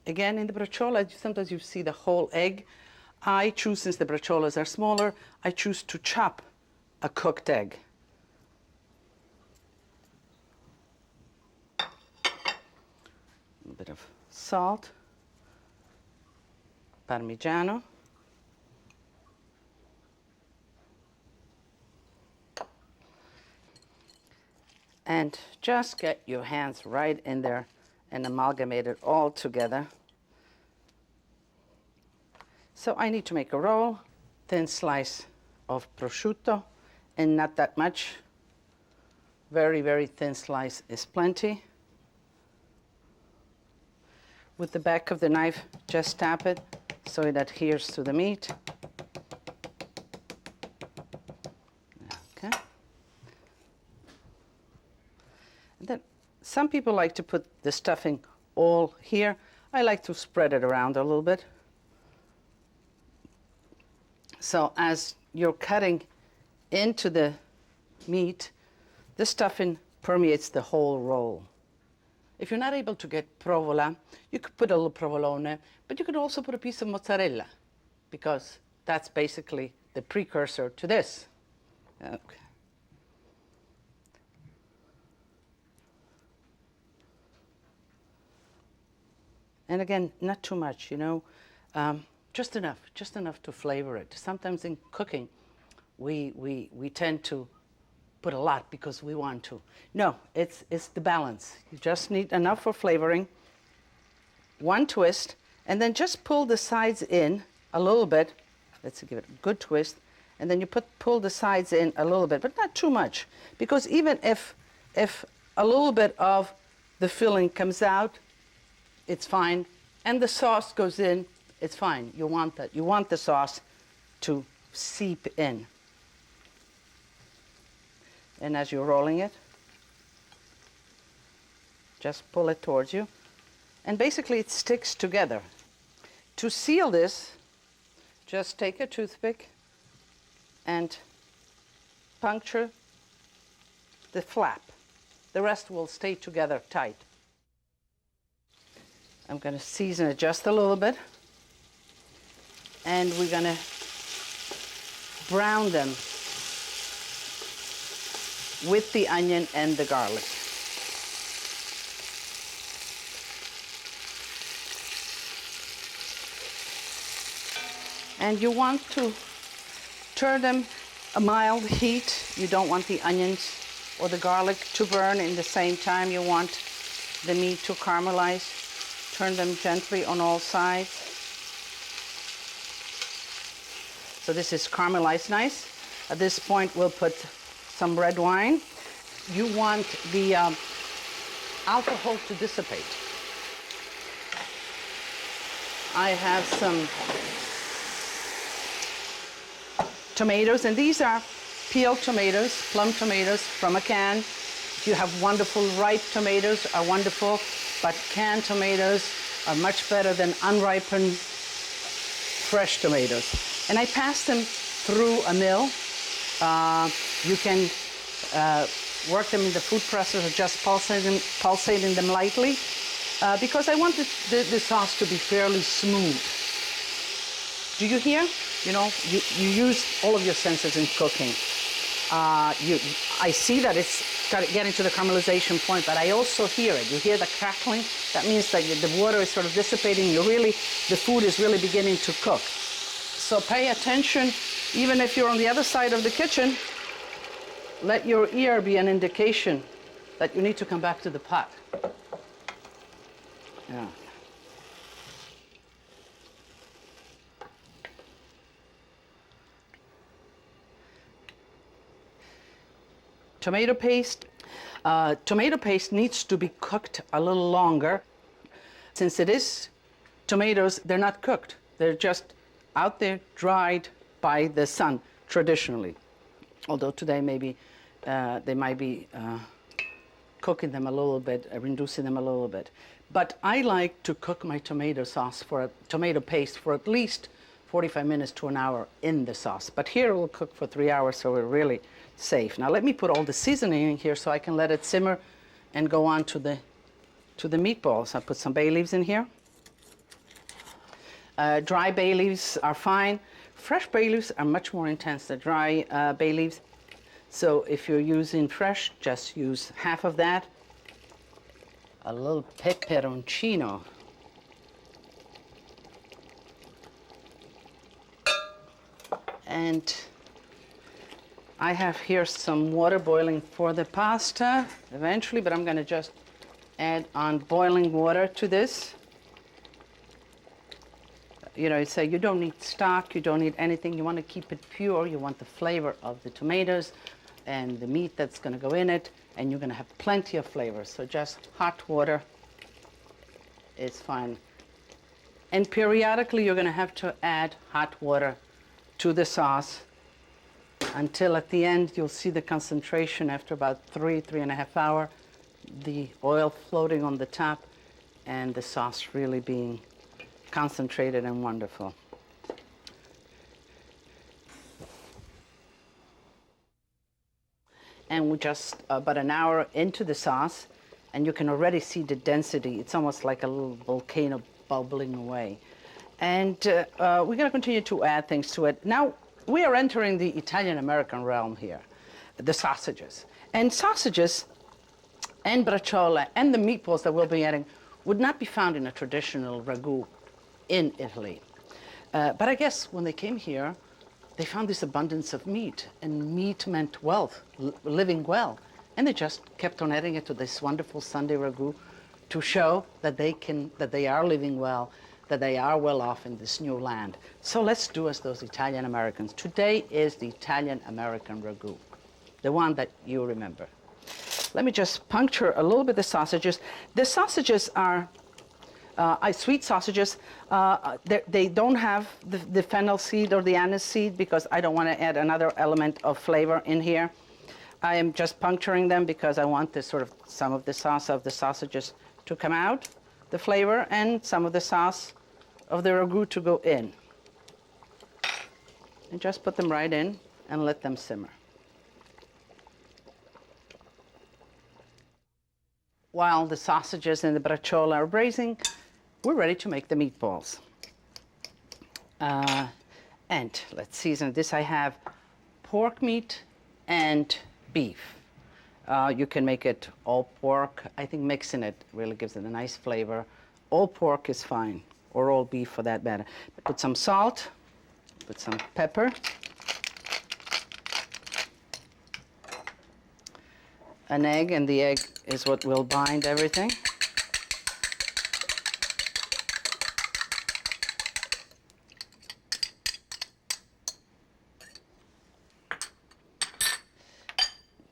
Again, in the bracciola, sometimes you see the whole egg. I choose, since the bracciolas are smaller, I choose to chop a cooked egg. A bit of salt, Parmigiano, and just get your hands right in there and amalgamate it all together. So I need to make a roll, thin slice of prosciutto, and not that much. Very, very thin slice is plenty. With the back of the knife, just tap it so it adheres to the meat. Okay. And then some people like to put the stuffing all here. I like to spread it around a little bit. So as you're cutting into the meat, the stuffing permeates the whole roll. If you're not able to get provola, you could put a little provolone, but you could also put a piece of mozzarella, because that's basically the precursor to this. Okay. And again, not too much, you know. Just enough to flavor it. Sometimes in cooking, we tend to put a lot because we want to. No, it's the balance. You just need enough for flavoring, one twist, and then just pull the sides in a little bit. Let's give it a good twist, and then you pull the sides in a little bit, but not too much, because even if a little bit of the filling comes out, it's fine, and the sauce goes in, it's fine. You want that. You want the sauce to seep in. And as you're rolling it, just pull it towards you. And basically it sticks together. To seal this, just take a toothpick and puncture the flap. The rest will stay together tight. I'm going to season it just a little bit. And we're going to brown them with the onion and the garlic. And you want to turn them a mild heat. You don't want the onions or the garlic to burn in the same time. You want the meat to caramelize. Turn them gently on all sides. So this is caramelized nice. At this point, we'll put some red wine. You want the alcohol to dissipate. I have some tomatoes, and these are peeled tomatoes, plum tomatoes from a can. If you have wonderful ripe tomatoes, are wonderful, but canned tomatoes are much better than unripened fresh tomatoes. And I pass them through a mill. You can work them in the food processor, just pulsating them lightly, because I want the sauce to be fairly smooth. Do you hear? You know, you use all of your senses in cooking. I see that it's getting to the caramelization point, but I also hear it. You hear the crackling? That means that the water is sort of dissipating. The food is really beginning to cook. So pay attention, even if you're on the other side of the kitchen. Let your ear be an indication that you need to come back to the pot. Yeah. Tomato paste. Tomato paste needs to be cooked a little longer. Since it is tomatoes, they're not cooked. They're just out there dried by the sun traditionally. Although today maybe they might be cooking them a little bit, reducing them a little bit. But I like to cook my tomato paste for at least 45 minutes to an hour in the sauce. But here it will cook for 3 hours, so we're really safe. Now let me put all the seasoning in here so I can let it simmer and go on to the meatballs. I put some bay leaves in here. Dry bay leaves are fine. Fresh bay leaves are much more intense than dry bay leaves. So if you're using fresh, just use half of that. A little peperoncino. And I have here some water boiling for the pasta eventually, but I'm going to just add on boiling water to this. You know, say you don't need stock, you don't need anything. You want to keep it pure. You want the flavor of the tomatoes and the meat that's going to go in it, and you're going to have plenty of flavor. So just hot water is fine. And periodically, you're going to have to add hot water to the sauce until at the end you'll see the concentration after about 3.5 hours, the oil floating on the top and the sauce really being concentrated and wonderful. And we're just about an hour into the sauce, and you can already see the density. It's almost like a little volcano bubbling away. And we're going to continue to add things to it. Now, we are entering the Italian-American realm here, the sausages. And sausages and braciole and the meatballs that we'll be adding would not be found in a traditional ragu in Italy. But I guess when they came here, they found this abundance of meat, and meat meant wealth, living well. And they just kept on adding it to this wonderful Sunday ragu to show that they are living well, that they are well off in this new land. So let's do as those Italian Americans. Today is the Italian American ragu, the one that you remember. Let me just puncture a little bit the sausages. The sausages are sweet sausages. They don't have the fennel seed or the anise seed because I don't want to add another element of flavor in here. I am just puncturing them because I want this sort of some of the sauce of the sausages to come out, the flavor, and some of the sauce of the ragu to go in. And just put them right in and let them simmer. While the sausages and the braciole are braising, we're ready to make the meatballs. And let's season this. I have pork meat and beef. You can make it all pork. I think mixing it really gives it a nice flavor. All pork is fine, or all beef for that matter. Put some salt, put some pepper, an egg, and the egg is what will bind everything.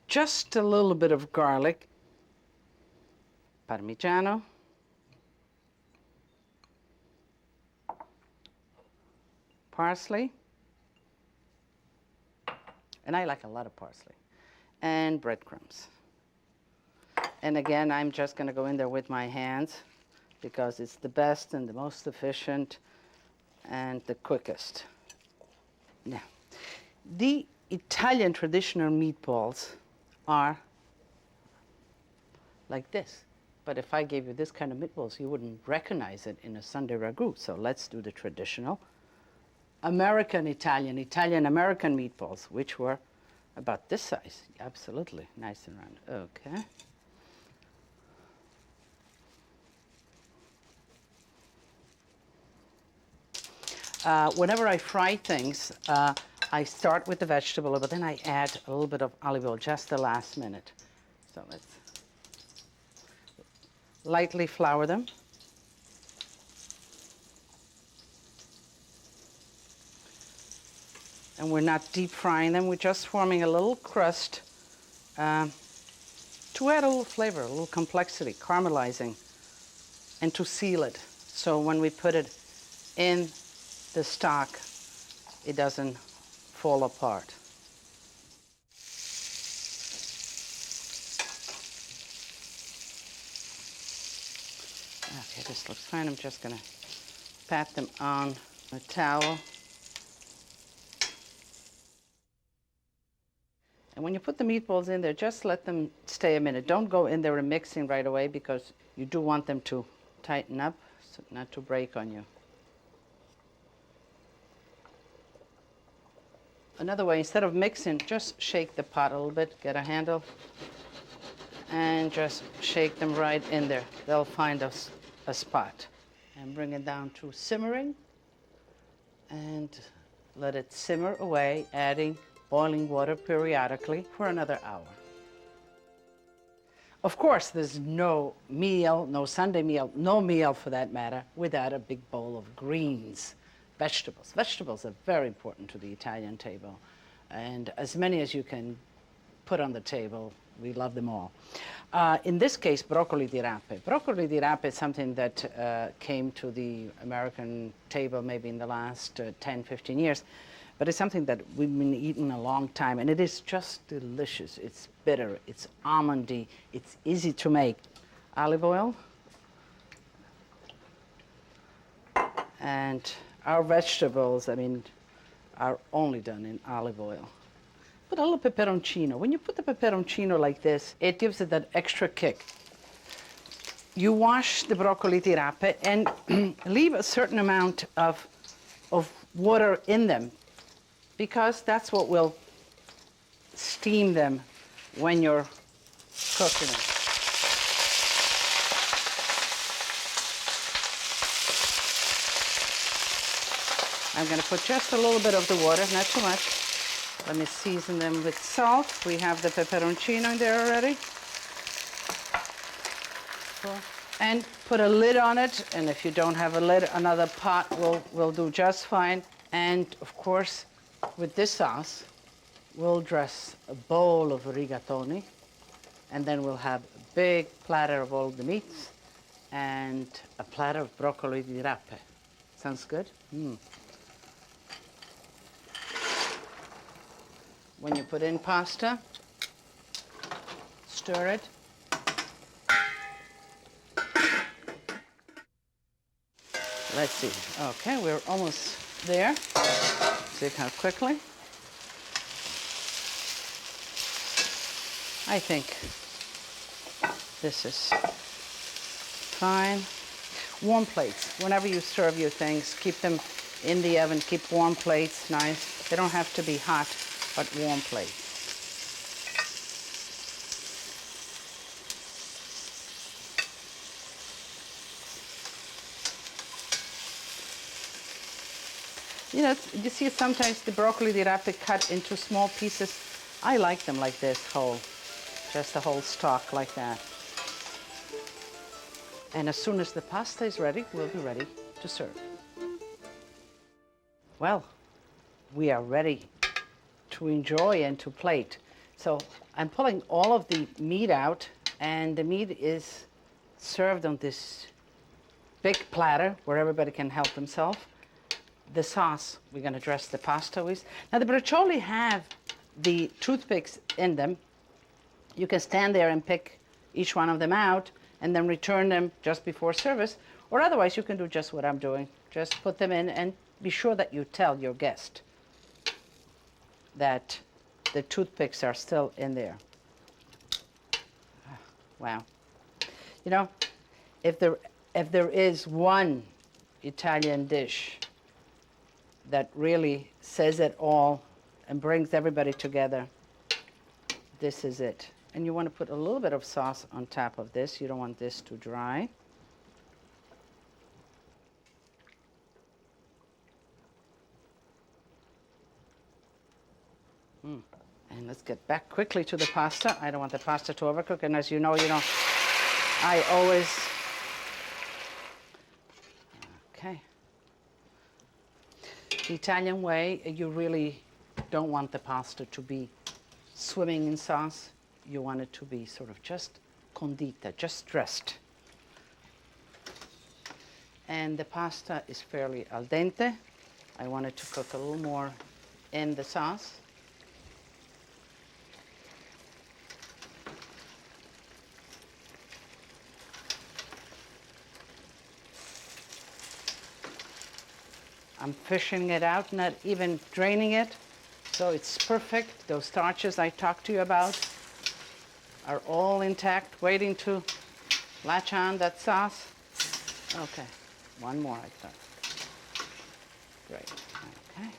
Just a little bit of garlic, Parmigiano, parsley, and I like a lot of parsley, and breadcrumbs. And again, I'm just going to go in there with my hands because it's the best and the most efficient and the quickest. Now, the Italian traditional meatballs are like this. But if I gave you this kind of meatballs, you wouldn't recognize it in a Sunday ragu. So let's do the traditional American Italian-American meatballs, which were about this size. Absolutely, nice and round. Okay. Whenever I fry things, I start with the vegetable, but then I add a little bit of olive oil just the last minute. So let's lightly flour them. And we're not deep frying them, we're just forming a little crust to add a little flavor, a little complexity, caramelizing, and to seal it. So when we put it in the stock, it doesn't fall apart. Okay, this looks fine. I'm just going to pat them on a towel. And when you put the meatballs in there, just let them stay a minute. Don't go in there and mixing right away because you do want them to tighten up, so not to break on you. Another way, instead of mixing, just shake the pot a little bit, get a handle, and just shake them right in there. They'll find a spot. And bring it down to simmering, and let it simmer away, adding boiling water periodically for another hour. Of course, there's no meal, no Sunday meal, no meal for that matter, without a big bowl of greens, vegetables. Vegetables are very important to the Italian table, and as many as you can put on the table, we love them all. In this case, broccoli di rape. Broccoli di rape is something that came to the American table maybe in the last 10, 15 years. But it's something that we've been eating a long time, and it is just delicious. It's bitter, it's almondy, it's easy to make. Olive oil. And our vegetables, I mean, are only done in olive oil. Put a little peperoncino. When you put the peperoncino like this, it gives it that extra kick. You wash the broccoli di rape and leave a certain amount of water in them, because that's what will steam them when you're cooking them. I'm going to put just a little bit of the water, not too much. Let me season them with salt. We have the peperoncino in there already. And put a lid on it, and if you don't have a lid, another pot will do just fine. And of course, with this sauce, we'll dress a bowl of rigatoni, and then we'll have a big platter of all the meats and a platter of broccoli di rape. Sounds good? When you put in pasta, stir it. Let's see. Okay, we're almost there. See how quickly. I think this is fine. Warm plates. Whenever you serve your things, keep them in the oven. Keep warm plates, nice. They don't have to be hot, but warm plates. You know, you see sometimes the broccoli di rape cut into small pieces. I like them like this, whole, just the whole stalk like that. And as soon as the pasta is ready, we'll be ready to serve. Well, we are ready to enjoy and to plate. So I'm pulling all of the meat out, and the meat is served on this big platter where everybody can help themselves. The sauce we're going to dress the pasta with. Now the braccioli have the toothpicks in them. You can stand there and pick each one of them out and then return them just before service, or otherwise you can do just what I'm doing. Just put them in and be sure that you tell your guest that the toothpicks are still in there. Wow. You know, if there is one Italian dish that really says it all and brings everybody together, this is it. And you want to put a little bit of sauce on top of this. You don't want this to dry. And let's get back quickly to the pasta. I don't want the pasta to overcook, and as you know, I always, okay. The Italian way, you really don't want the pasta to be swimming in sauce. You want it to be sort of just condita, just dressed. And the pasta is fairly al dente. I want it to cook a little more in the sauce. I'm fishing it out, not even draining it. So it's perfect. Those starches I talked to you about are all intact, waiting to latch on that sauce. Okay, one more I thought. Great, okay.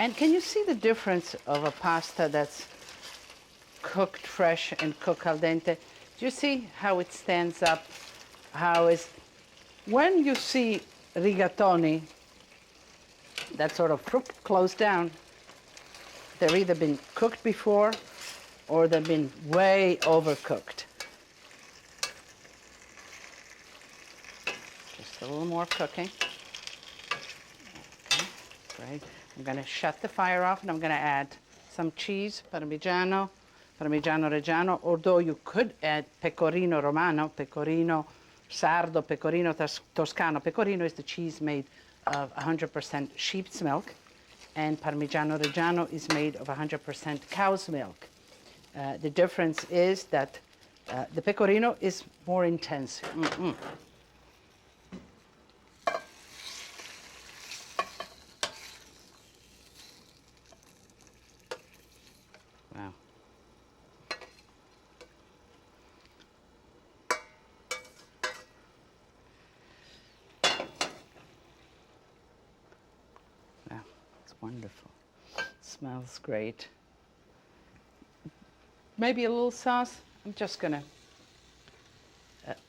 And can you see the difference of a pasta that's cooked fresh and cooked al dente? Do you see how it stands up? How is, when you see rigatoni that sort of close down, they've either been cooked before or they've been way overcooked. Just a little more cooking. Okay, great. I'm going to shut the fire off and I'm going to add some cheese, Parmigiano Reggiano, although you could add pecorino romano, pecorino sardo, pecorino toscano. Pecorino is the cheese made of 100% sheep's milk, and Parmigiano Reggiano is made of 100% cow's milk. The difference is that the pecorino is more intense. Wow. Wow, it's wonderful. Smells great. Maybe a little sauce. I'm just gonna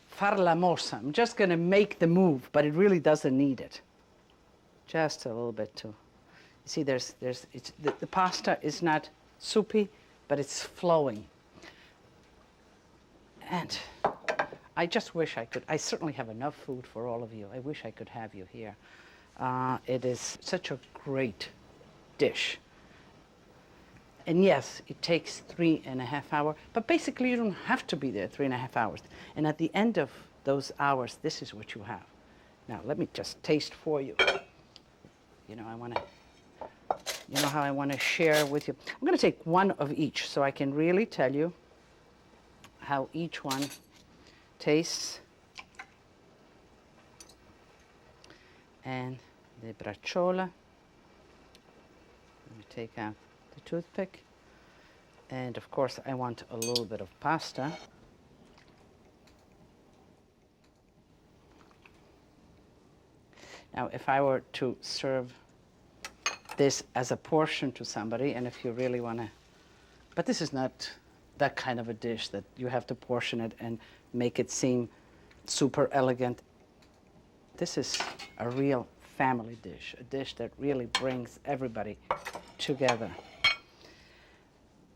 far la mossa. I'm just gonna make the move, but it really doesn't need it. Just a little bit too. You see, the pasta is not soupy, but it's flowing. And I just wish I could. I certainly have enough food for all of you. I wish I could have you here. It is such a great dish. And yes, it takes 3.5 hours, but basically you don't have to be there 3.5 hours. And at the end of those hours, this is what you have. Now, let me just taste for you. You know, you know how I want to share with you. I'm going to take one of each so I can really tell you how each one tastes. And the bracciola. Let me take out the toothpick. And of course, I want a little bit of pasta. Now, if I were to serve this as a portion to somebody, and if you really want to, but this is not that kind of a dish that you have to portion it and make it seem super elegant. This is a real family dish, a dish that really brings everybody together.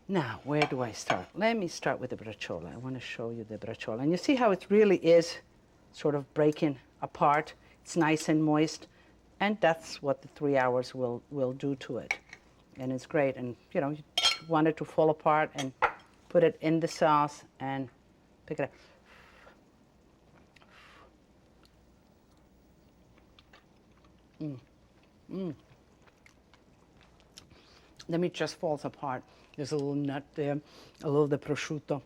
Now, where do I start? Let me start with the bracciola. I want to show you the bracciola. And you see how it really is sort of breaking apart. It's nice and moist. And that's what the 3 hours will do to it. And it's great. And, you know, you want it to fall apart and put it in the sauce and pick it up. The meat just falls apart. There's a little nut there, a little of the prosciutto.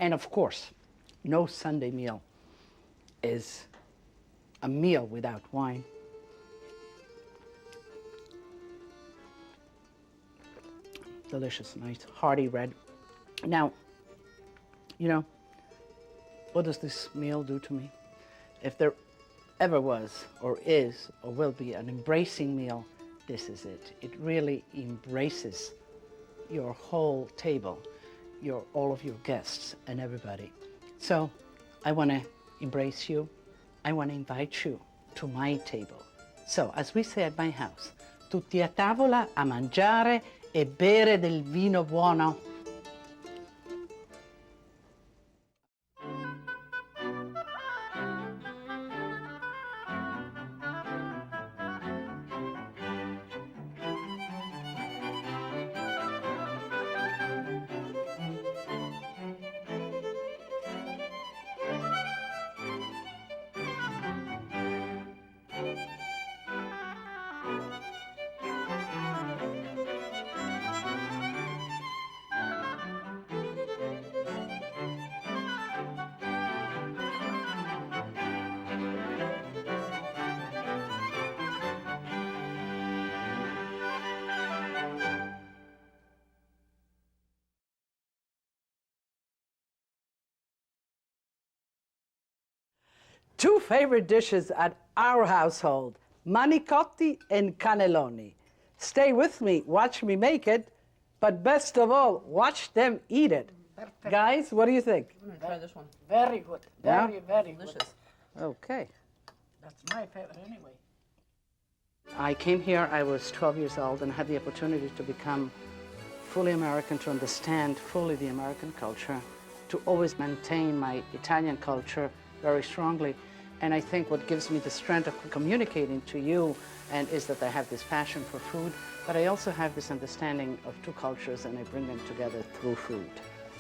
And of course, no Sunday meal is a meal without wine. Delicious, nice, hearty red. Now, you know, what does this meal do to me? If there ever was, or is, or will be an embracing meal, this is it. It really embraces your whole table, all of your guests and everybody. So I want to embrace you. I want to invite you to my table. So, as we say at my house, tutti a tavola a mangiare e bere del vino buono. Two favorite dishes at our household, manicotti and cannelloni. Stay with me, watch me make it, but best of all, watch them eat it. Perfect. Guys, what do you think? I'm gonna try this one. Very good. Very, Yeah? very Delicious. good. Okay. That's my favorite anyway. I came here, I was 12 years old and had the opportunity to become fully American, to understand fully the American culture, to always maintain my Italian culture very strongly. And I think what gives me the strength of communicating to you and is that I have this passion for food, but I also have this understanding of two cultures and I bring them together through food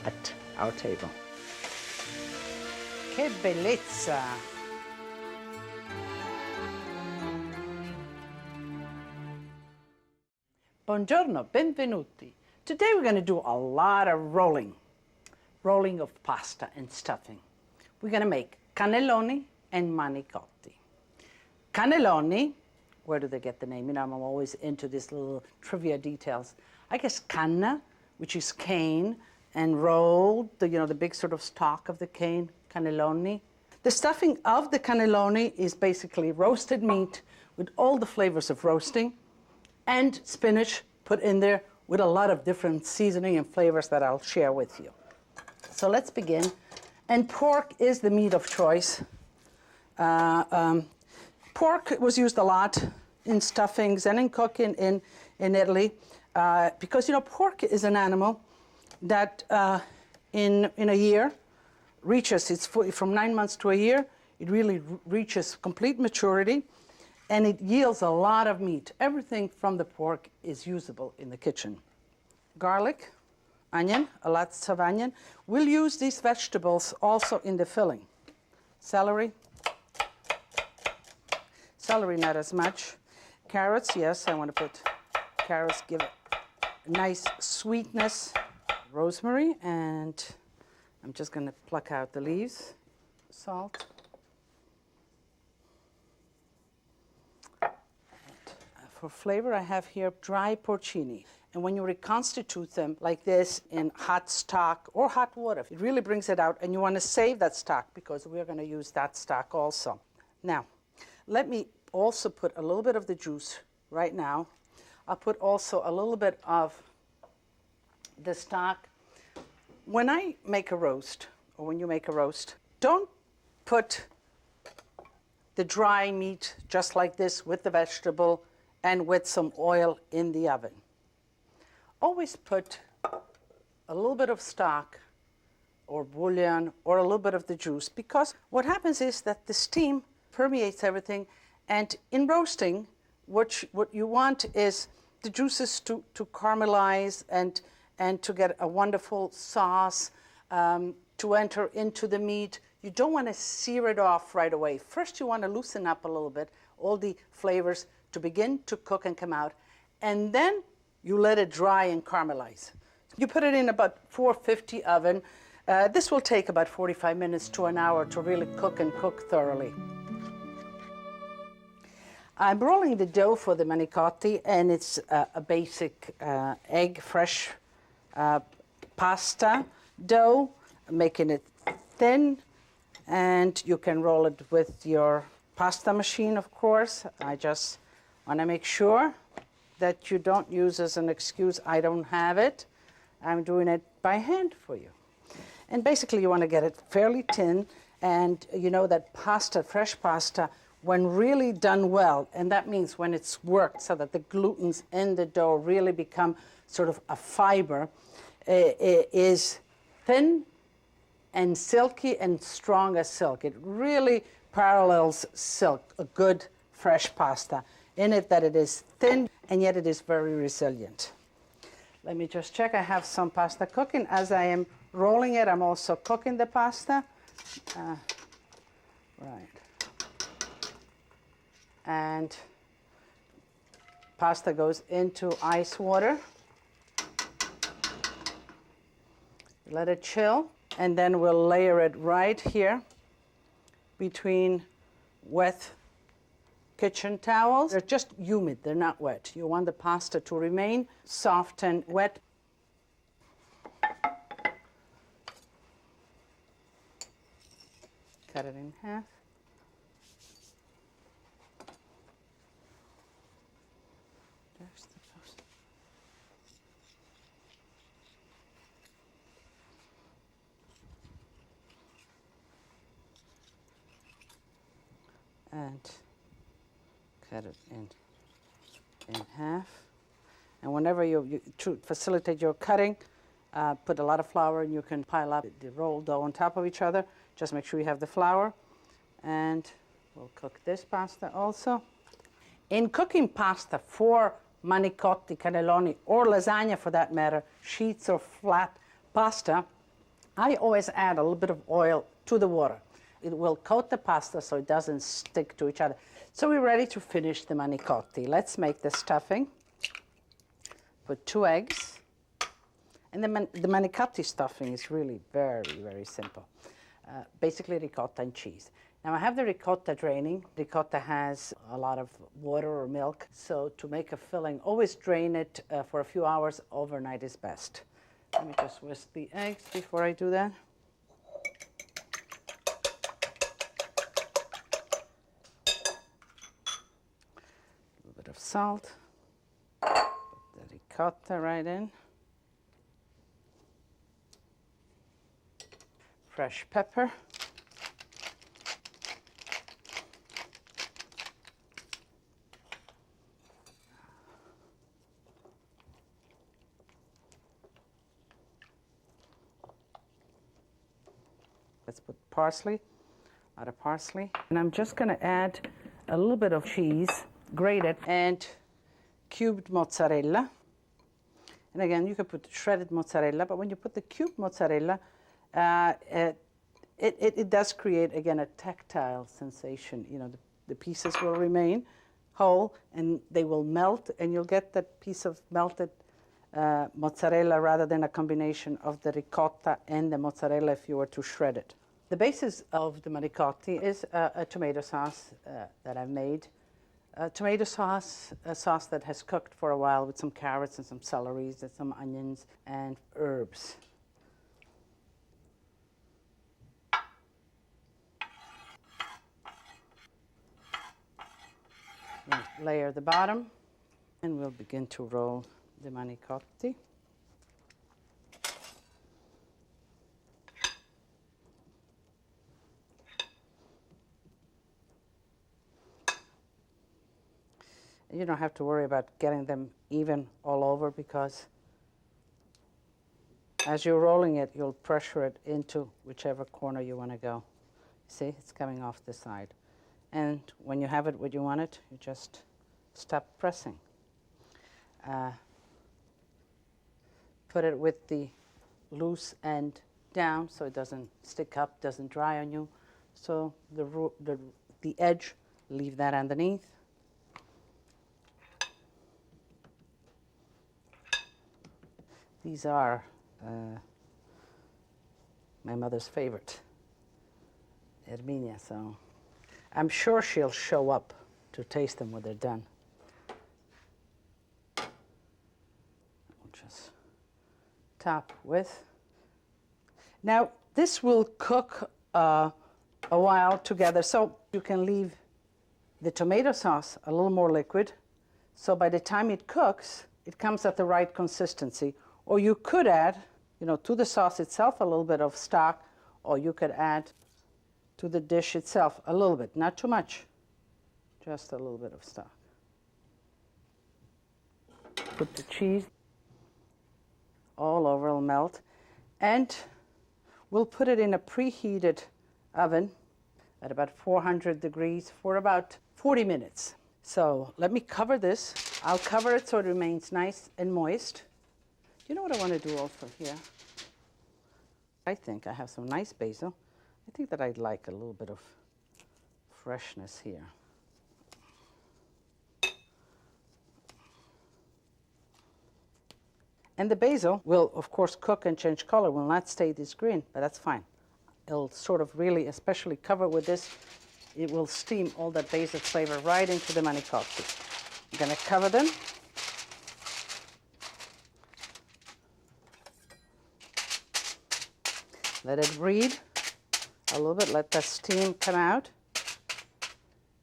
at our table. Che bellezza! Buongiorno, benvenuti. Today we're going to do a lot of rolling of pasta and stuffing. We're going to make cannelloni and manicotti. Cannelloni, where do they get the name? You know, I'm always into these little trivia details. I guess canna, which is cane, and rolled, the big sort of stalk of the cane, cannelloni. The stuffing of the cannelloni is basically roasted meat with all the flavors of roasting and spinach put in there with a lot of different seasoning and flavors that I'll share with you. So let's begin. And pork is the meat of choice. Pork was used a lot in stuffings and in cooking in Italy because, pork is an animal that in a year reaches, from 9 months to a year, it really reaches complete maturity and it yields a lot of meat. Everything from the pork is usable in the kitchen. Garlic, onion, lots of onion. We'll use these vegetables also in the filling. Celery not as much. Carrots, yes, I want to put carrots, give it a nice sweetness. Rosemary, and I'm just going to pluck out the leaves. Salt. And for flavor, I have here dry porcini. And when you reconstitute them like this in hot stock or hot water, it really brings it out. And you want to save that stock because we're going to use that stock also. Now, let me also put a little bit of the juice right now. I'll put also a little bit of the stock. When I make a roast, or when you make a roast, don't put the dry meat just like this with the vegetable and with some oil in the oven. Always put a little bit of stock or bouillon or a little bit of the juice, because what happens is that the steam permeates everything, and in roasting, what you want is the juices to caramelize and to get a wonderful sauce to enter into the meat. You don't want to sear it off right away. First, you want to loosen up a little bit, all the flavors to begin to cook and come out, and then you let it dry and caramelize. You put it in about 450 oven. This will take about 45 minutes to an hour to really cook and cook thoroughly. I'm rolling the dough for the manicotti, and it's a basic fresh pasta dough, making it thin, and you can roll it with your pasta machine, of course. I just want to make sure that you don't use as an excuse, I don't have it. I'm doing it by hand for you. And basically you want to get it fairly thin, and you know that pasta, fresh pasta, when really done well, and that means when it's worked so that the glutens in the dough really become sort of a fiber, is thin and silky and strong as silk. It really parallels silk, a good fresh pasta, in it that it is thin and yet it is very resilient. Let me just check. I have some pasta cooking. As I am rolling it, I'm also cooking the pasta. Right. And pasta goes into ice water. Let it chill, and then we'll layer it right here between wet kitchen towels. They're just humid, they're not wet. You want the pasta to remain soft and wet. Cut it in half. and cut it in half. And whenever to facilitate your cutting, put a lot of flour and you can pile up the rolled dough on top of each other. Just make sure you have the flour. And we'll cook this pasta also. In cooking pasta for manicotti, cannelloni, or lasagna for that matter, sheets or flat pasta, I always add a little bit of oil to the water. It will coat the pasta so it doesn't stick to each other. So we're ready to finish the manicotti. Let's make the stuffing. Put 2 eggs. And the manicotti stuffing is really very, very simple. Basically ricotta and cheese. Now I have the ricotta draining. Ricotta has a lot of water or milk, so to make a filling, always drain it for a few hours. Overnight is best. Let me just whisk the eggs before I do that. A little bit of salt. Put the ricotta right in. Fresh pepper. Let's put parsley, a lot of parsley. And I'm just going to add a little bit of cheese, grated, and cubed mozzarella. And again, you can put shredded mozzarella, but when you put the cubed mozzarella, it does create, again, a tactile sensation. You know, the pieces will remain whole, and they will melt, and you'll get that piece of melted mozzarella rather than a combination of the ricotta and the mozzarella if you were to shred it. The basis of the manicotti is a tomato sauce that I've made. Tomato sauce, a sauce that has cooked for a while with some carrots and some celeries and some onions and herbs. We'll layer the bottom, and we'll begin to roll the manicotti. You don't have to worry about getting them even all over, because as you're rolling it, you'll pressure it into whichever corner you want to go. See, it's coming off the side. And when you have it where you want it, you just stop pressing. Put it with the loose end down so it doesn't stick up, doesn't dry on you. So the edge, leave that underneath. These are my mother's favorite, Erminia, so I'm sure she'll show up to taste them when they're done. We'll just top with. Now, this will cook a while together, so you can leave the tomato sauce a little more liquid, so by the time it cooks, it comes at the right consistency. Or you could add, you know, to the sauce itself a little bit of stock, or you could add to the dish itself a little bit, not too much, just a little bit of stock. Put the cheese all over, it'll melt. And we'll put it in a preheated oven at about 400 degrees for about 40 minutes. So let me cover this. I'll cover it so it remains nice and moist. You know what I want to do also here? I think I have some nice basil. I think that I'd like a little bit of freshness here. And the basil will, of course, cook and change color, will not stay this green, but that's fine. It'll sort of really, especially cover with this, it will steam all that basil flavor right into the manicotti. I'm going to cover them. Let it breathe a little bit, let the steam come out.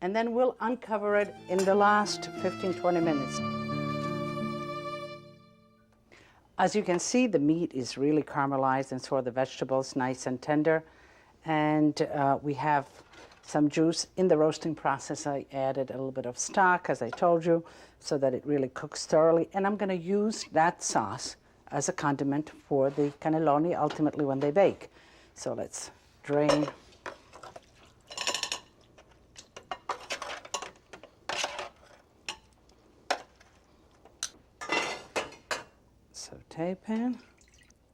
And then we'll uncover it in the last 15-20 minutes. As you can see, the meat is really caramelized, and so are the vegetables, nice and tender. And we have some juice. In the roasting process, I added a little bit of stock, as I told you, so that it really cooks thoroughly. And I'm going to use that sauce as a condiment for the cannelloni ultimately when they bake. So let's drain. Saute pan,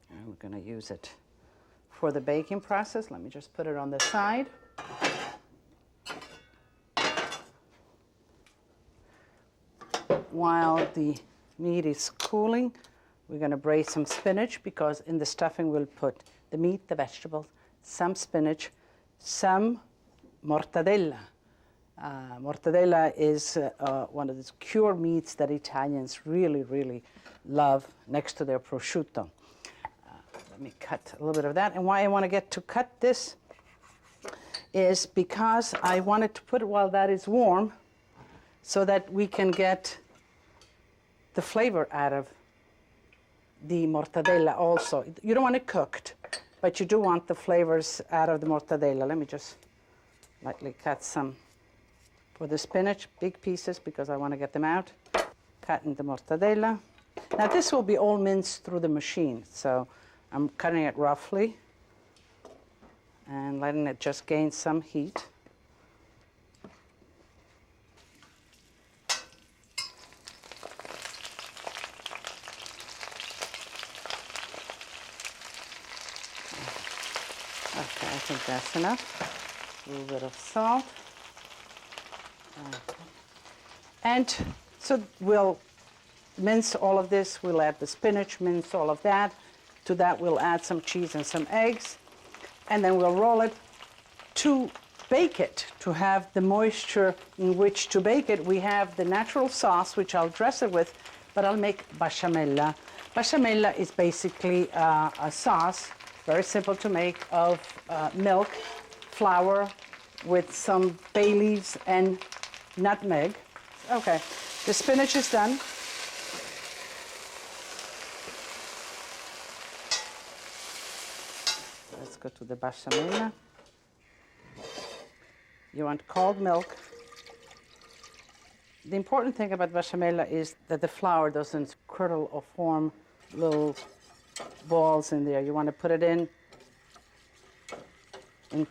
and we're going to use it for the baking process. Let me just put it on the side. While the meat is cooling, we're going to braise some spinach, because in the stuffing we'll put the meat, the vegetables, some spinach, some mortadella. Mortadella is one of the cured meats that Italians really, really love next to their prosciutto. Let me cut a little bit of that. And why I want to get to cut this is because I wanted to put it while that is warm so that we can get the flavor out of the mortadella also. You don't want it cooked, but you do want the flavors out of the mortadella. Let me just lightly cut some for the spinach, big pieces, because I want to get them out. Cutting the mortadella. Now this will be all minced through the machine, so I'm cutting it roughly and letting it just gain some heat. Okay, I think that's enough. A little bit of salt. And so we'll mince all of this. We'll add the spinach, mince all of that. To that we'll add some cheese and some eggs. And then we'll roll it. To bake it, to have the moisture in which to bake it, we have the natural sauce, which I'll dress it with, but I'll make bechamel. Bechamel is basically a sauce, very simple to make, of milk, flour, with some bay leaves and nutmeg. Okay, the spinach is done. Let's go to the bechamel. You want cold milk. The important thing about bechamel is that the flour doesn't curdle or form little balls in there. You want to put it in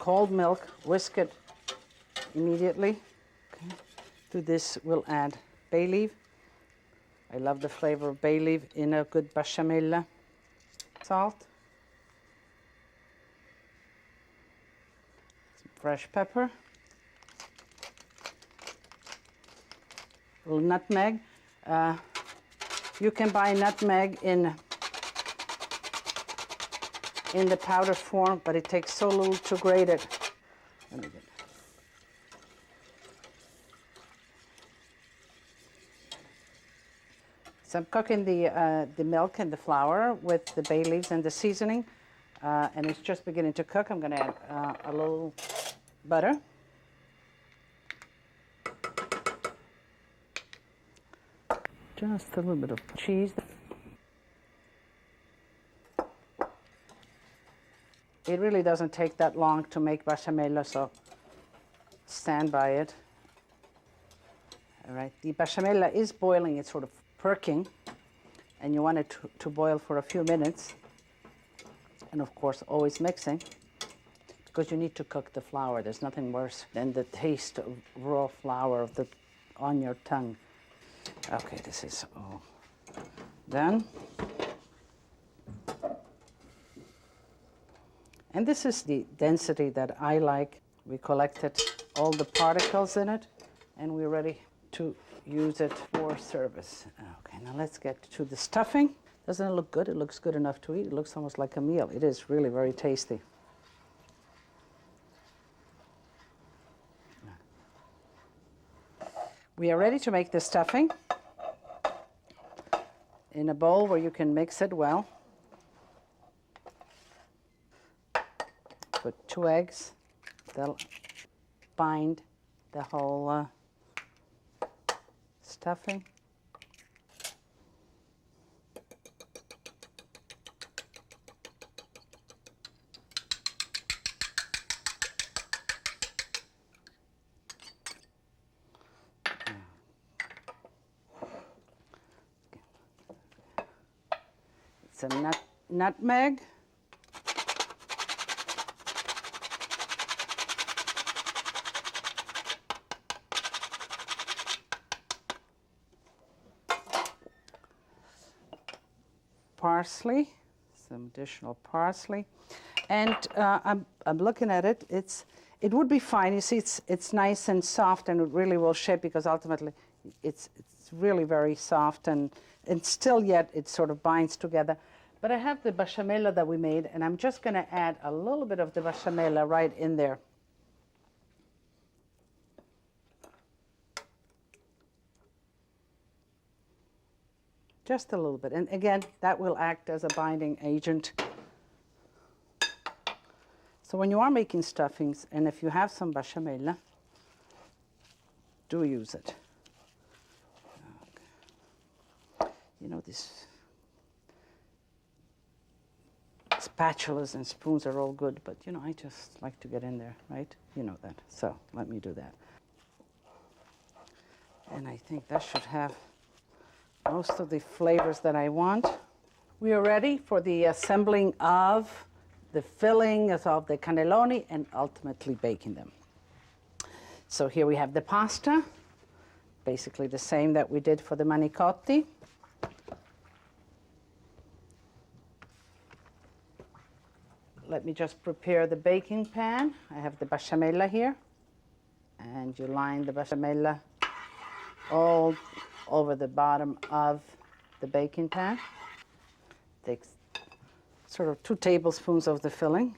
cold milk, whisk it immediately. Okay. To this we'll add bay leaf. I love the flavor of bay leaf in a good bechamel. Salt. Some fresh pepper. A little nutmeg. You can buy nutmeg in the powder form, but it takes so little to grate it. Let me get it. So I'm cooking the milk and the flour with the bay leaves and the seasoning, and it's just beginning to cook. I'm going to add a little butter. Just a little bit of cheese. It really doesn't take that long to make bechamel, so stand by it. All right, the bechamel is boiling, it's sort of perking, and you want it to boil for a few minutes. And of course, always mixing, because you need to cook the flour. There's nothing worse than the taste of raw flour on your tongue. Okay, this is all done. And this is the density that I like. We collected all the particles in it, and we're ready to use it for service. Okay, now let's get to the stuffing. Doesn't it look good? It looks good enough to eat. It looks almost like a meal. It is really very tasty. We are ready to make the stuffing in a bowl where you can mix it well. Put 2 eggs. They'll bind the whole stuffing. some nutmeg. Parsley, some additional parsley, and I'm looking at it. It would be fine. You see, it's nice and soft, and it really will shape because ultimately, it's really very soft, and still yet it sort of binds together. But I have the bechamel that we made, and I'm just going to add a little bit of the bechamel right in there. Just a little bit. And again, that will act as a binding agent. So when you are making stuffings, and if you have some bechamel, do use it. Okay. You know, these spatulas and spoons are all good, but you know, I just like to get in there, right? You know that. So let me do that. And I think that should have most of the flavors that I want. We are ready for the assembling of the filling of the cannelloni and ultimately baking them. So here we have the pasta, basically the same that we did for the manicotti. Let me just prepare the baking pan. I have the bechamel here, and you line the bechamel all over the bottom of the baking pan. Takes sort of 2 tablespoons of the filling.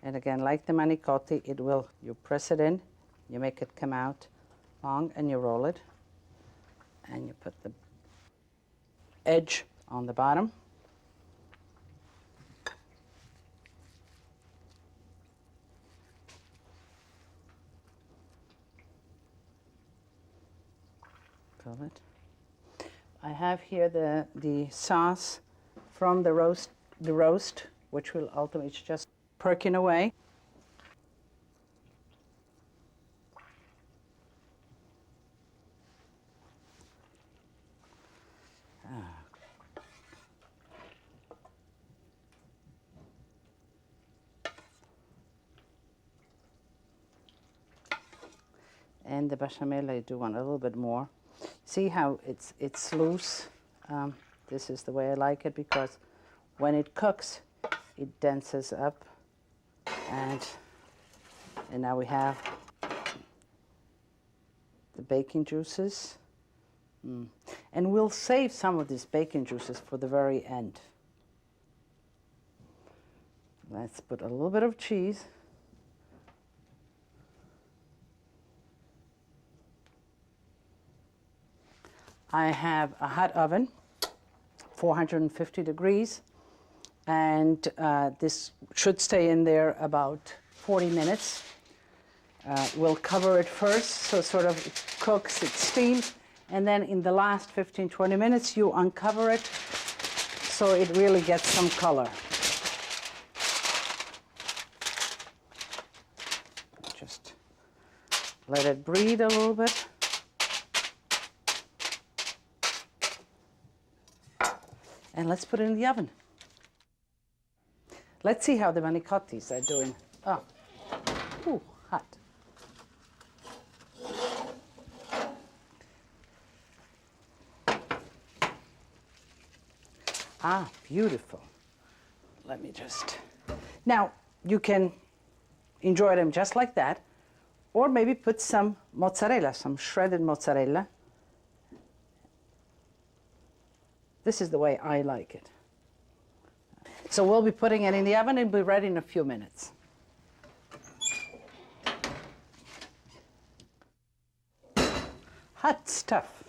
And again, like the manicotti, you press it in, you make it come out long, and you roll it, and you put the edge on the bottom. It. I have here the sauce from the roast, which will ultimately just perking away. And the bechamel, I do want a little bit more. See how it's loose? This is the way I like it, because when it cooks, it denses up. And now we have the baking juices. And we'll save some of these baking juices for the very end. Let's put a little bit of cheese. I have a hot oven, 450 degrees, and this should stay in there about 40 minutes. We'll cover it first, so sort of it cooks, it steams, and then in the last 15-20 minutes you uncover it so it really gets some color. Just let it breathe a little bit. And let's put it in the oven. Let's see how the manicottis are doing. Oh, ooh, hot. Ah, beautiful. Let me just... Now, you can enjoy them just like that, or maybe put some mozzarella, some shredded mozzarella. This is the way I like it. So we'll be putting it in the oven and be ready in a few minutes. Hot stuff.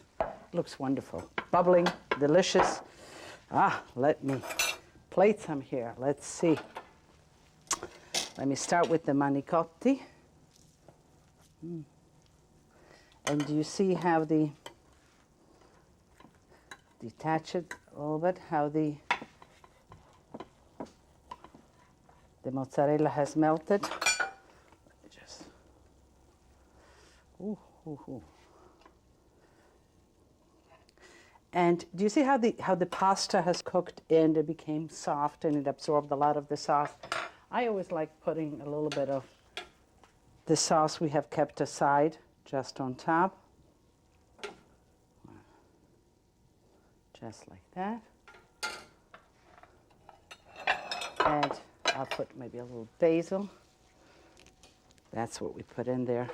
Looks wonderful. Bubbling, delicious. Ah, let me plate some here. Let's see. Let me start with the manicotti. And do you see how detach it a little bit, how the mozzarella has melted. Just, ooh. And do you see how the pasta has cooked and it became soft and it absorbed a lot of the sauce? I always like putting a little bit of the sauce we have kept aside just on top. Just like that. And I'll put maybe a little basil. That's what we put in there.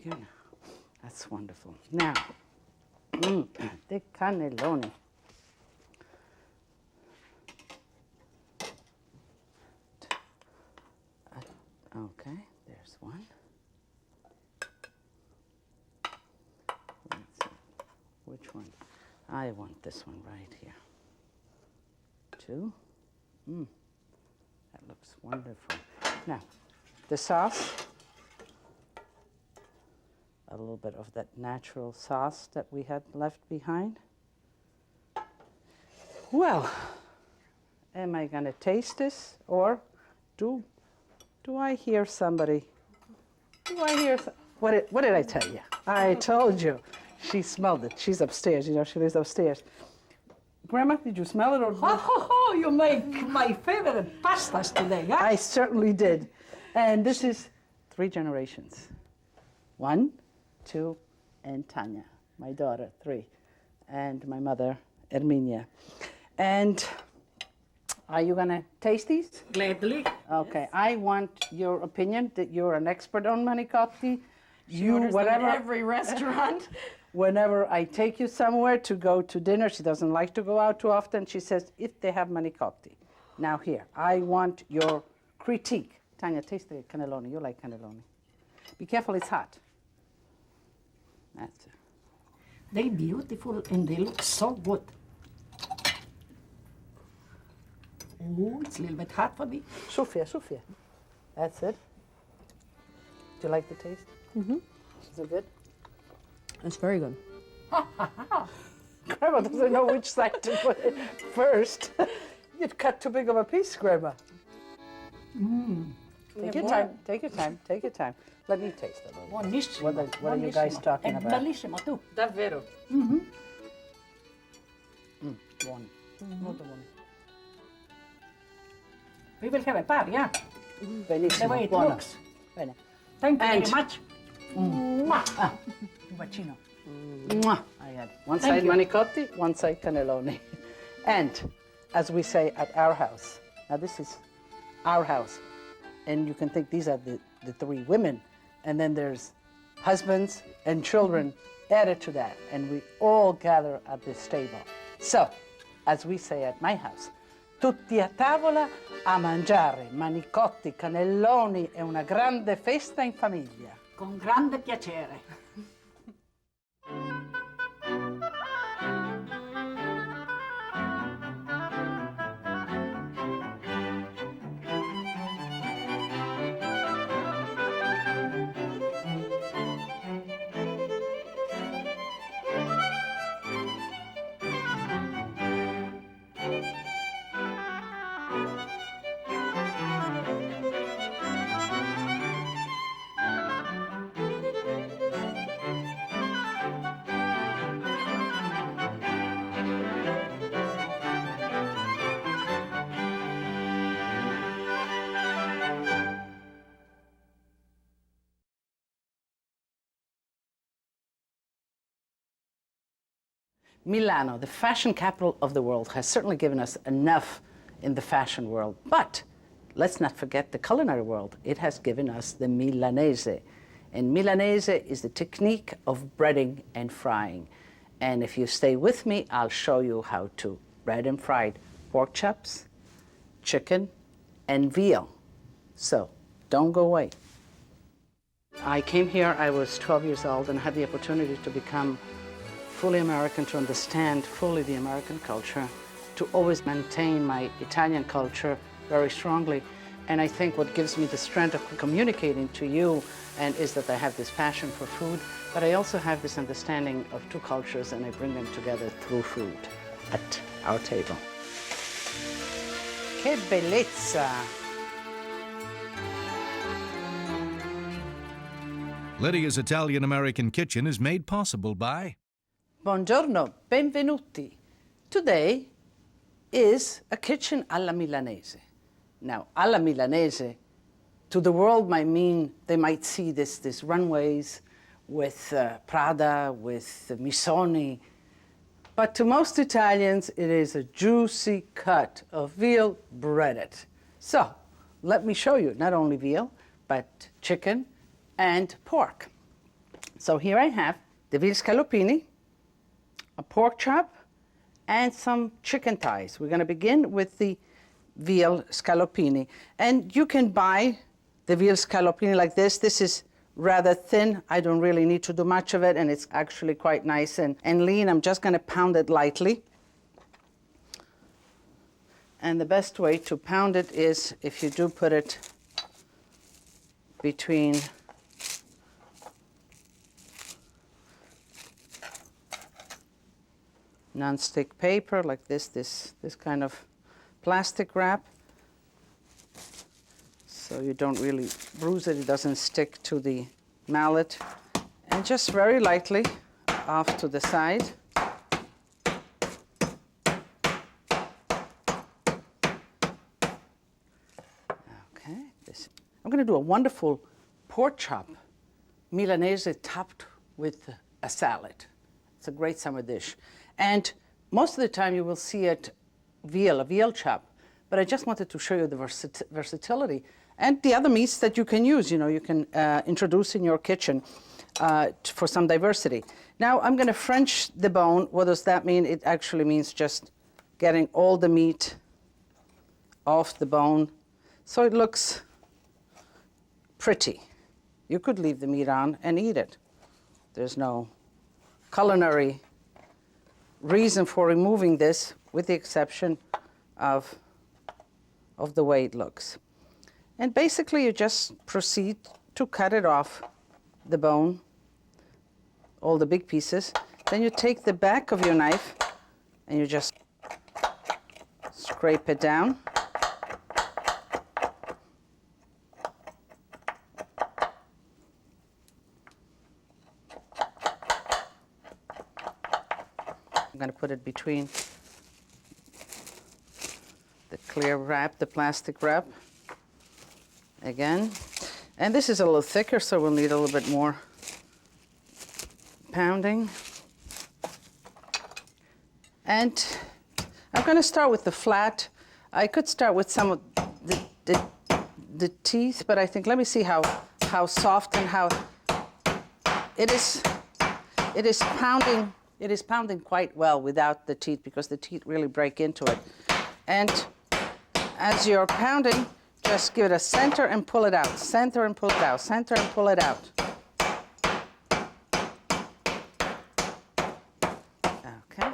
Yeah, that's wonderful. Now, the cannelloni. Okay, there's one. Let's see. Which one? I want this one right here. 2. That looks wonderful. Now, the sauce. A little bit of that natural sauce that we had left behind. Well, am I going to taste this, or do I hear somebody? Do I hear what did I tell you? I told you. She smelled it. She's upstairs. You know, she lives upstairs. Grandma, did you smell it or? Oh, you make my favorite pastas today, huh? I certainly did. And this is 3 generations. 1, 2, and Tanya, my daughter, 3, and my mother, Erminia. And are you gonna taste these? Gladly. Okay, I want your opinion, that you're an expert on manicotti. You whatever. Every restaurant. Whenever I take you somewhere to go to dinner, she doesn't like to go out too often, she says, if they have manicotti. Now here, I want your critique. Tanya, taste the cannelloni. You like cannelloni. Be careful, it's hot. That's it. They're beautiful and they look so good. Oh, it's a little bit hot for me. Sophia. That's it. Do you like the taste? Mm-hmm. Is it good? It's very good. Grandma doesn't know which side to put it first. You'd cut too big of a piece, Grandma. Take your time. Let me taste it. Buonissimo. What are you guys talking È about? bellissimo, tu. Davvero? Buono. Molto buono. We will have a party, huh? Benissimo. The way it buono. looks. Bene. Thank you And- very much. Mwah. Ah, Un bacino. mwah. I had one Thank side you. manicotti, one side cannelloni. And as we say at our house, now this is our house, and you can think these are the 3 women, and then there's husbands and children added to that, and we all gather at this table. So, as we say at my house, tutti a tavola a mangiare manicotti, cannelloni e una grande festa in famiglia. Con grande piacere. Milano, the fashion capital of the world, has certainly given us enough in the fashion world. But let's not forget the culinary world. It has given us the Milanese. And Milanese is the technique of breading and frying. And if you stay with me, I'll show you how to bread and fried pork chops, chicken, and veal. So don't go away. I came here, I was 12 years old, and had the opportunity to become fully American, to understand fully the American culture, to always maintain my Italian culture very strongly. And I think what gives me the strength of communicating to you and is that I have this passion for food, but I also have this understanding of 2 cultures, and I bring them together through food at our table. Che bellezza! Lydia's Italian-American Kitchen is made possible by Buongiorno, benvenuti. Today is a kitchen alla Milanese. Now, alla Milanese, to the world might mean they might see this runways with Prada, with Missoni. But to most Italians, it is a juicy cut of veal breaded. So, let me show you not only veal, but chicken and pork. So here I have the veal scallopini, a pork chop, and some chicken thighs. We're going to begin with the veal scallopini. And you can buy the veal scallopini like this. This is rather thin. I don't really need to do much of it, and it's actually quite nice and lean. I'm just going to pound it lightly. And the best way to pound it is if you do put it between non-stick paper like this kind of plastic wrap, so you don't really bruise it, it doesn't stick to the mallet, and just very lightly off to the side. Okay, I'm going to do a wonderful pork chop Milanese topped with a salad. It's a great summer dish. And most of the time you will see it a veal chop. But I just wanted to show you the versatility and the other meats that you can use, you can introduce in your kitchen for some diversity. Now I'm going to French the bone. What does that mean? It actually means just getting all the meat off the bone so it looks pretty. You could leave the meat on and eat it. There's no culinary reason for removing this, with the exception of the way it looks. And basically you just proceed to cut it off the bone, all the big pieces. Then you take the back of your knife and you just scrape it down. I'm going to put it between the clear wrap, the plastic wrap, again. And this is a little thicker, so we'll need a little bit more pounding. And I'm going to start with the flat. I could start with some of the teeth, but I think, let me see how soft and how it is pounding. It is pounding quite well without the teeth, because the teeth really break into it. And as you're pounding, just give it a center and pull it out, center and pull it out, center and pull it out. Okay,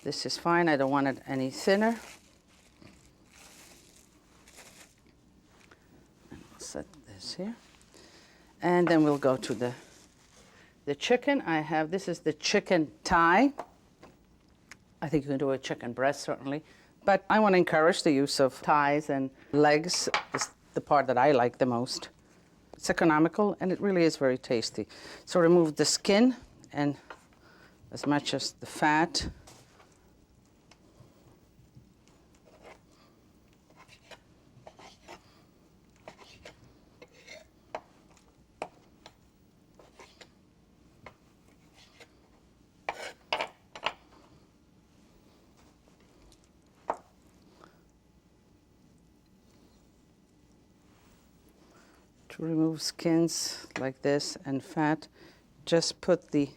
this is fine. I don't want it any thinner. And we'll set this here. And then we'll go to the chicken. This is the chicken thigh. I think you can do a chicken breast, certainly. But I want to encourage the use of thighs and legs. Is the part that I like the most. It's economical, and it really is very tasty. So remove the skin and as much as the fat. To remove skins like this and fat, just put the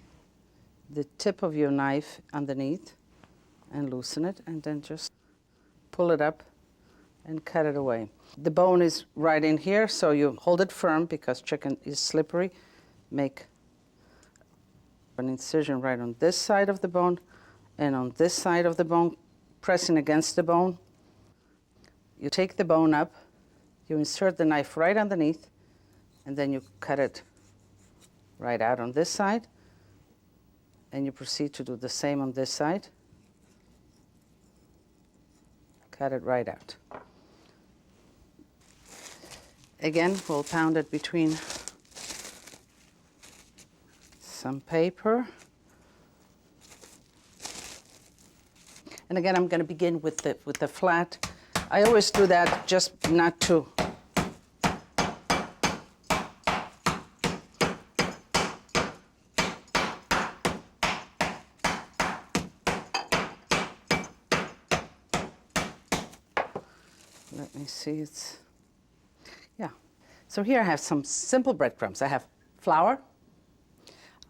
tip of your knife underneath and loosen it, and then just pull it up and cut it away. The bone is right in here, so you hold it firm because chicken is slippery. Make an incision right on this side of the bone and on this side of the bone, pressing against the bone. You take the bone up, you insert the knife right underneath, and then you cut it right out on this side, and you proceed to do the same on this side. Cut it right out. Again, we'll pound it between some paper. And again, I'm going to begin with the flat. I always do that just not to let me see, yeah. So here I have some simple breadcrumbs. I have flour,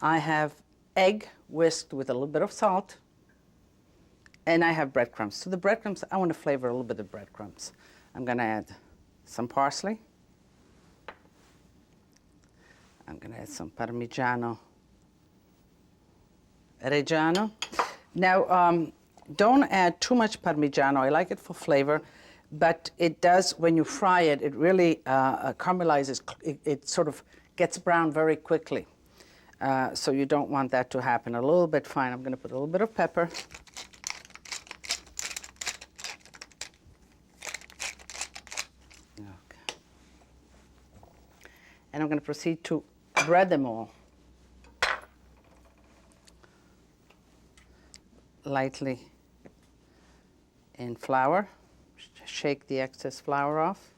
I have egg whisked with a little bit of salt, and I have breadcrumbs. To the breadcrumbs, I want to flavor a little bit of breadcrumbs. I'm going to add some parsley. I'm going to add some Parmigiano Reggiano. Now, don't add too much Parmigiano. I like it for flavor, but it does, when you fry it, it really caramelizes. It sort of gets brown very quickly. So you don't want that to happen. A little bit fine. I'm going to put a little bit of pepper. Okay. And I'm going to proceed to bread them all. Lightly in flour. Shake the excess flour off.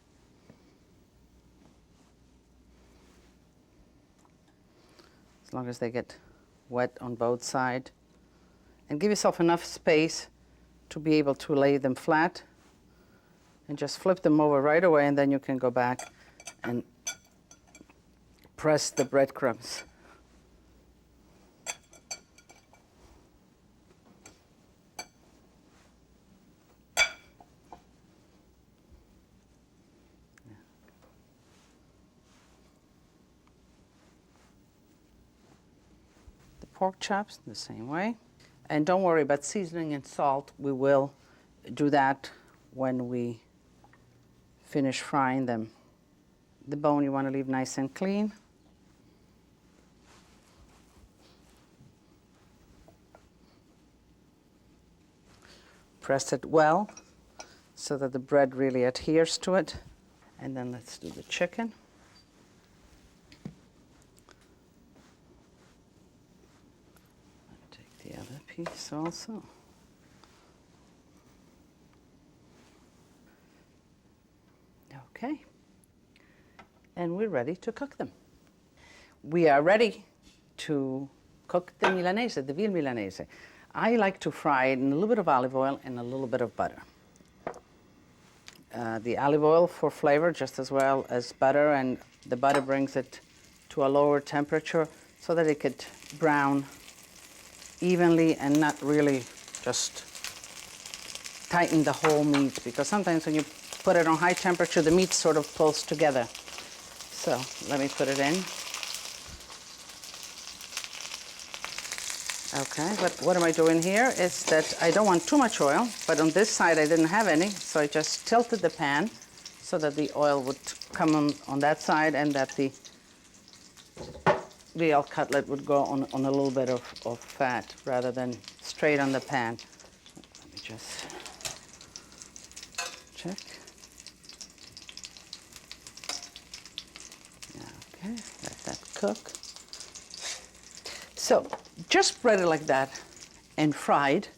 As long as they get wet on both sides. And give yourself enough space to be able to lay them flat. And just flip them over right away, and then you can go back and press the breadcrumbs. Pork chops the same way. And don't worry about seasoning and salt. We will do that when we finish frying them. The bone you want to leave nice and clean. Press it well so that the bread really adheres to it. And then let's do the chicken. The other piece also. Okay. And we're ready to cook them. We are ready to cook the Milanese, the veal Milanese. I like to fry it in a little bit of olive oil and a little bit of butter. The olive oil for flavor just as well as butter, and the butter brings it to a lower temperature so that it could brown evenly and not really just tighten the whole meat, because sometimes when you put it on high temperature, the meat sort of pulls together. So let me put it in. Okay, but what am I doing here is that I don't want too much oil, but on this side I didn't have any, so I just tilted the pan so that the oil would come on that side, and that the veal cutlet would go on a little bit of fat rather than straight on the pan. Let me just check. Okay, let that cook. So, just spread it like that and fried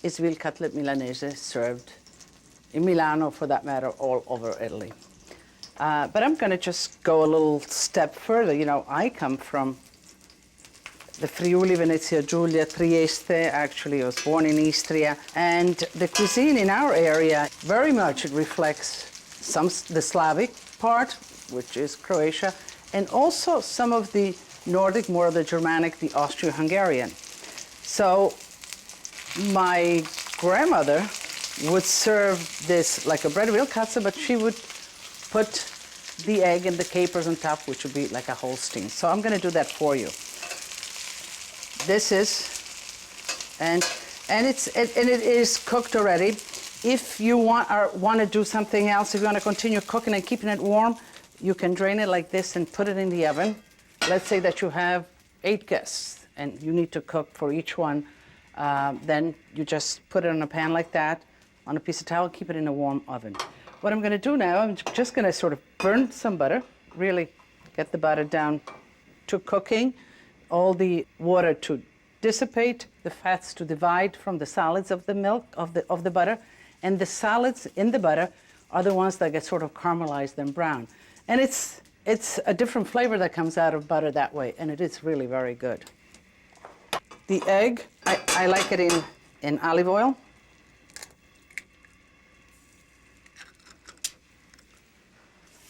is veal cutlet Milanese, served in Milano, for that matter, all over Italy. But I'm going to just go a little step further. You know, I come from the Friuli, Venezia Giulia, Trieste. Actually, I was born in Istria. And the cuisine in our area, very much it reflects the Slavic part, which is Croatia, and also some of the Nordic, more of the Germanic, the Austro-Hungarian. So my grandmother would serve this like a bread veal katza, but she would put the egg and the capers on top, which would be like a Holstein. So I'm going to do that for you. This is, and it is cooked already. If you want to do something else, if you want to continue cooking and keeping it warm, you can drain it like this and put it in the oven. Let's say that you have 8 guests and you need to cook for each one. Then you just put it on a pan like that, on a piece of towel, keep it in a warm oven. What I'm going to do now, I'm just going to sort of burn some butter, really get the butter down to cooking, all the water to dissipate, the fats to divide from the solids of the milk, of the butter, and the solids in the butter are the ones that get sort of caramelized and brown. And it's a different flavor that comes out of butter that way, and it is really very good. The egg, I like it in olive oil.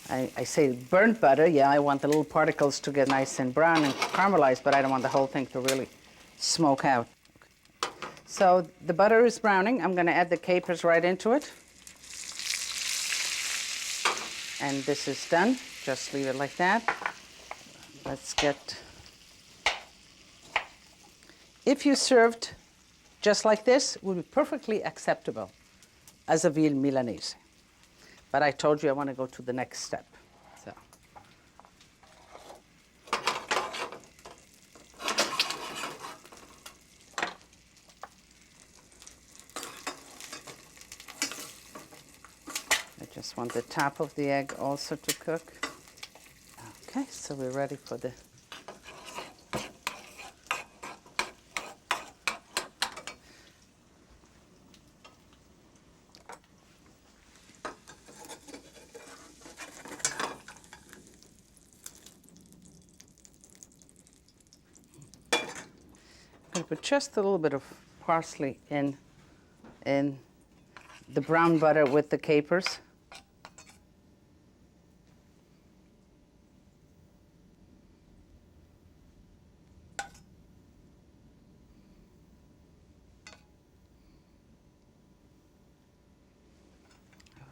I say burnt butter, yeah, I want the little particles to get nice and brown and caramelized, but I don't want the whole thing to really smoke out. So the butter is browning. I'm going to add the capers right into it. And this is done. Just leave it like that. Let's get... If you served just like this, it would be perfectly acceptable as a veal Milanese. But I told you I want to go to the next step. So. I just want the top of the egg also to cook. Okay, so we're ready for the... I'm going to put just a little bit of parsley in the brown butter with the capers.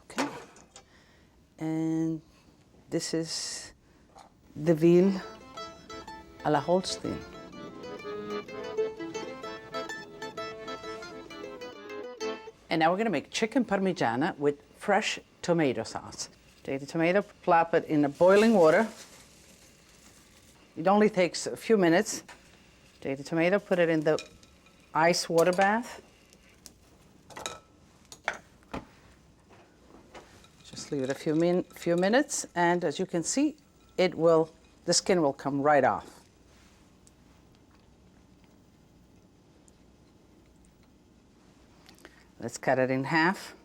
Okay. And this is the veal à la Holstein. And now we're going to make chicken parmigiana with fresh tomato sauce. Take the tomato, plop it in the boiling water. It only takes a few minutes. Take the tomato, put it in the ice water bath. Just leave it a few minutes, and as you can see, the skin will come right off. Let's cut it in half.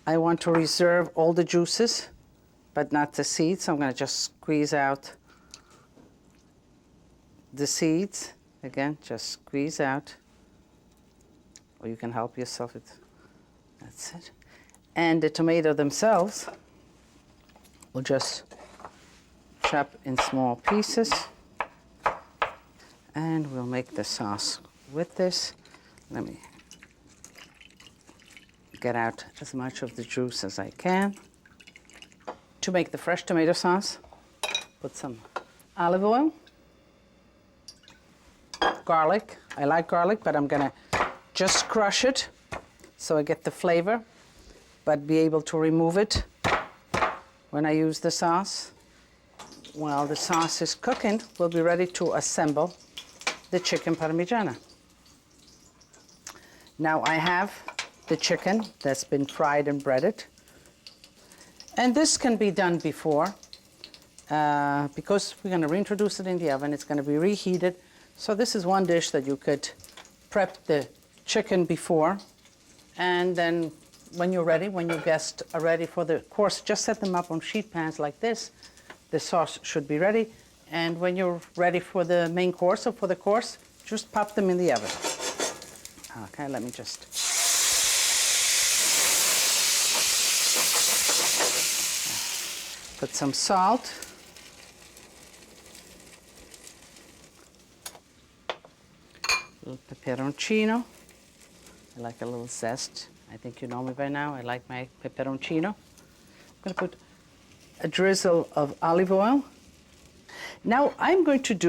I want to reserve all the juices, but not the seeds. So I'm going to just squeeze out the seeds. Again, just squeeze out. Or you can help yourself with, that's it. And the tomato themselves, we'll just chop in small pieces. And we'll make the sauce with this. Let me get out as much of the juice as I can. To make the fresh tomato sauce, put some olive oil, garlic. I like garlic, but I'm gonna just crush it so I get the flavor, but be able to remove it when I use the sauce. While the sauce is cooking, we'll be ready to assemble the chicken parmigiana. Now I have the chicken that's been fried and breaded. And this can be done before because we're going to reintroduce it in the oven. It's going to be reheated. So this is one dish that you could prep the chicken before. And then when you're ready, when your guests are ready for the course, just set them up on sheet pans like this. The sauce should be ready. And when you're ready for the main course or for the course, just pop them in the oven. Okay, let me just... Put some salt. A little peperoncino. I like a little zest. I think you know me by now. I like my peperoncino. I'm going to put a drizzle of olive oil. Now I'm going to do